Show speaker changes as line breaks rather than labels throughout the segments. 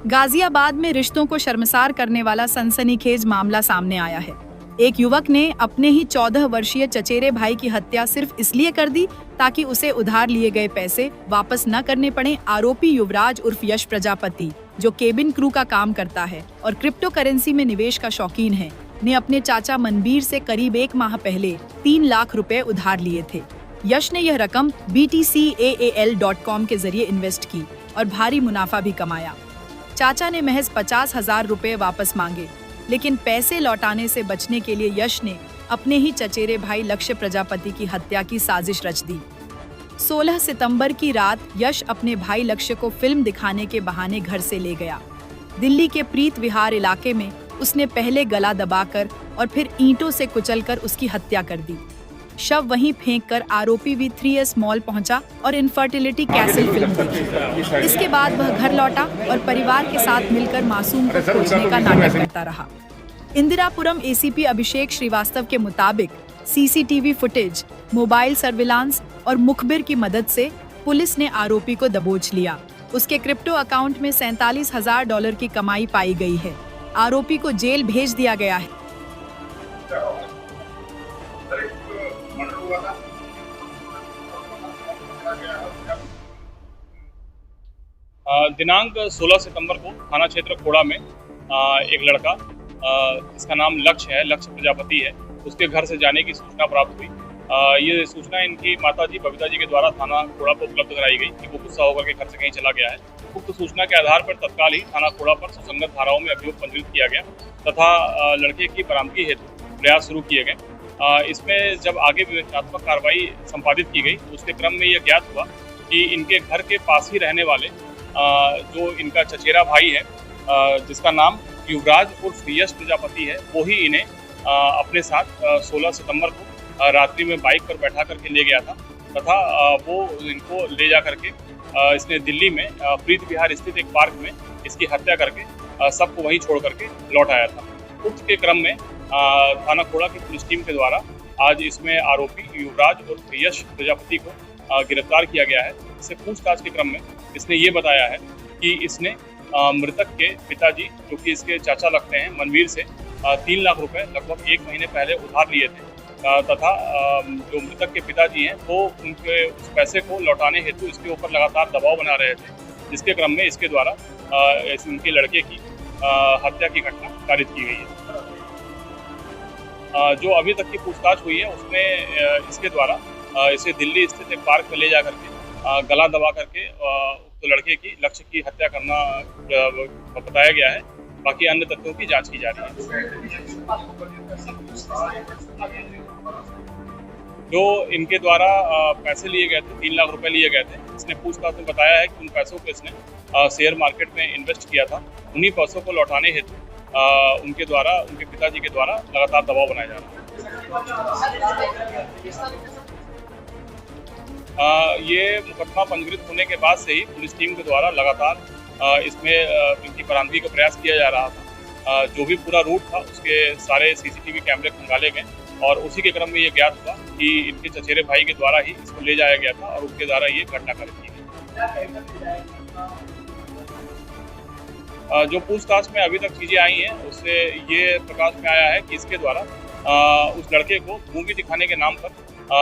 गाजियाबाद में रिश्तों को शर्मसार करने वाला सनसनीखेज मामला सामने आया है। एक युवक ने अपने ही 14 वर्षीय चचेरे भाई की हत्या सिर्फ इसलिए कर दी ताकि उसे उधार लिए गए पैसे वापस न करने पड़े। आरोपी युवराज उर्फ यश प्रजापति, जो केबिन क्रू का काम करता है और क्रिप्टो करेंसी में निवेश का शौकीन है, ने अपने चाचा मनबीर से करीब 1 माह पहले 3 लाख रुपए उधार लिए थे। यश ने यह रकम BTCAAL.com के जरिए इन्वेस्ट की और भारी मुनाफा भी कमाया। चाचा ने महज 50,000 रुपए वापस मांगे, लेकिन पैसे लौटाने से बचने के लिए यश ने अपने ही चचेरे भाई लक्ष्य प्रजापति की हत्या की साजिश रच दी। 16 सितंबर की रात यश अपने भाई लक्ष्य को फिल्म दिखाने के बहाने घर से ले गया। दिल्ली के प्रीत विहार इलाके में उसने पहले गला दबाकर और फिर ईंटों से कुचलकर उसकी हत्या कर दी। शव वहीं फेंककर आरोपी V3S मॉल पहुंचा और इनफर्टिलिटी कैसल फिल्म देखी। इसके बाद वह घर लौटा और परिवार के साथ मिलकर मासूम को खोजने का नाटक करता रहा। इंदिरापुरम ACP अभिषेक श्रीवास्तव के मुताबिक CCTV फुटेज, मोबाइल सर्विलांस और मुखबिर की मदद से पुलिस ने आरोपी को दबोच लिया। उसके क्रिप्टो अकाउंट में $47,000 की कमाई पाई गई है। आरोपी को जेल भेज दिया गया है।
दिनांक 16 सितंबर को थाना क्षेत्र खोड़ा में एक लड़का, इसका नाम लक्ष्य है, लक्ष्य प्रजापति है, उसके घर से जाने की सूचना प्राप्त हुई। ये सूचना इनकी माताजी बबीता जी के द्वारा थाना खोड़ा को उपलब्ध कराई गई कि वो गुस्सा होकर के घर से कहीं चला गया है। उक्त सूचना के आधार पर तत्काल ही थाना खोड़ा पर सुसंगत धाराओं में अभियोग पंजीकृत किया गया तथा लड़के की बरामदगी हेतु प्रयास शुरू किए गए। इसमें जब आगे विवेचनात्मक कार्रवाई संपादित की गई तो उसके क्रम में यह ज्ञात हुआ कि इनके घर के पास ही रहने वाले जो इनका चचेरा भाई है, जिसका नाम युवराज उर्फ यश प्रजापति है, वो ही इन्हें अपने साथ 16 सितंबर को रात्रि में बाइक पर बैठा करके ले गया था तथा वो इनको ले जा करके इसने दिल्ली में प्रीत विहार स्थित एक पार्क में इसकी हत्या करके सबको वहीं छोड़ करके लौट आया था। उक्त के क्रम में थाना खोड़ा की पुलिस टीम के द्वारा आज इसमें आरोपी युवराज उर्फ यश प्रजापति को गिरफ्तार किया गया है। इससे पूछताछ के क्रम में इसने ये बताया है कि इसने मृतक के पिताजी, जो कि इसके चाचा लगते हैं, मनवीर से 3 लाख रुपए लगभग 1 महीने पहले उधार लिए थे तथा जो मृतक के पिताजी हैं वो उनके उस पैसे को लौटाने हेतु इसके ऊपर लगातार दबाव बना रहे थे, जिसके क्रम में इसके द्वारा उनके लड़के की हत्या की घटना कारित की गई है। जो अभी तक की पूछताछ हुई है उसमें इसके द्वारा इसे दिल्ली स्थित एक पार्क में ले जा करके गला दबा करके तो लड़के की लक्ष्य की हत्या करना बताया गया है। बाकी अन्य तथ्यों की जांच की जा रही है। जो इनके द्वारा पैसे लिए गए थे, 3 लाख रुपए लिए गए थे, इसने पूछताछ में बताया है कि उन पैसों को इसने शेयर मार्केट में इन्वेस्ट किया था। उन्हीं पैसों को लौटाने हेतु उनके द्वारा, उनके पिताजी के द्वारा लगातार दबाव बनाया जा रहा है। ये मुकदमा पंजीकृत होने के बाद से ही पुलिस टीम के द्वारा लगातार इसमें इनकी बरामदगी का प्रयास किया जा रहा था। जो भी पूरा रूट था उसके सारे CCTV कैमरे खंगाले गए और उसी के क्रम में ये ज्ञात हुआ कि इनके चचेरे भाई के द्वारा ही इसको ले जाया गया था और उसके द्वारा ये घटना कारित की गई। जो पूछताछ में अभी तक चीज़ें आई हैं उससे ये प्रकाश में आया है कि इसके द्वारा उस लड़के को मूवी दिखाने के नाम पर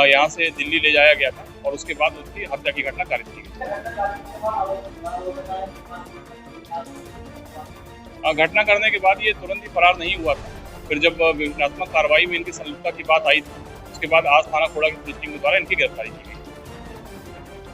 यहाँ से दिल्ली ले जाया गया था और उसके बाद उसकी हत्या की घटना कारित की गई। घटना करने के बाद ये तुरंत ही फरार नहीं हुआ था। फिर जब विवेचनात्मक कार्रवाई में इनकी संलिप्तता की बात आई थी, उसके बाद आज थाना खोड़ा की पुलिस टीम के द्वारा इनकी गिरफ्तारी की गई।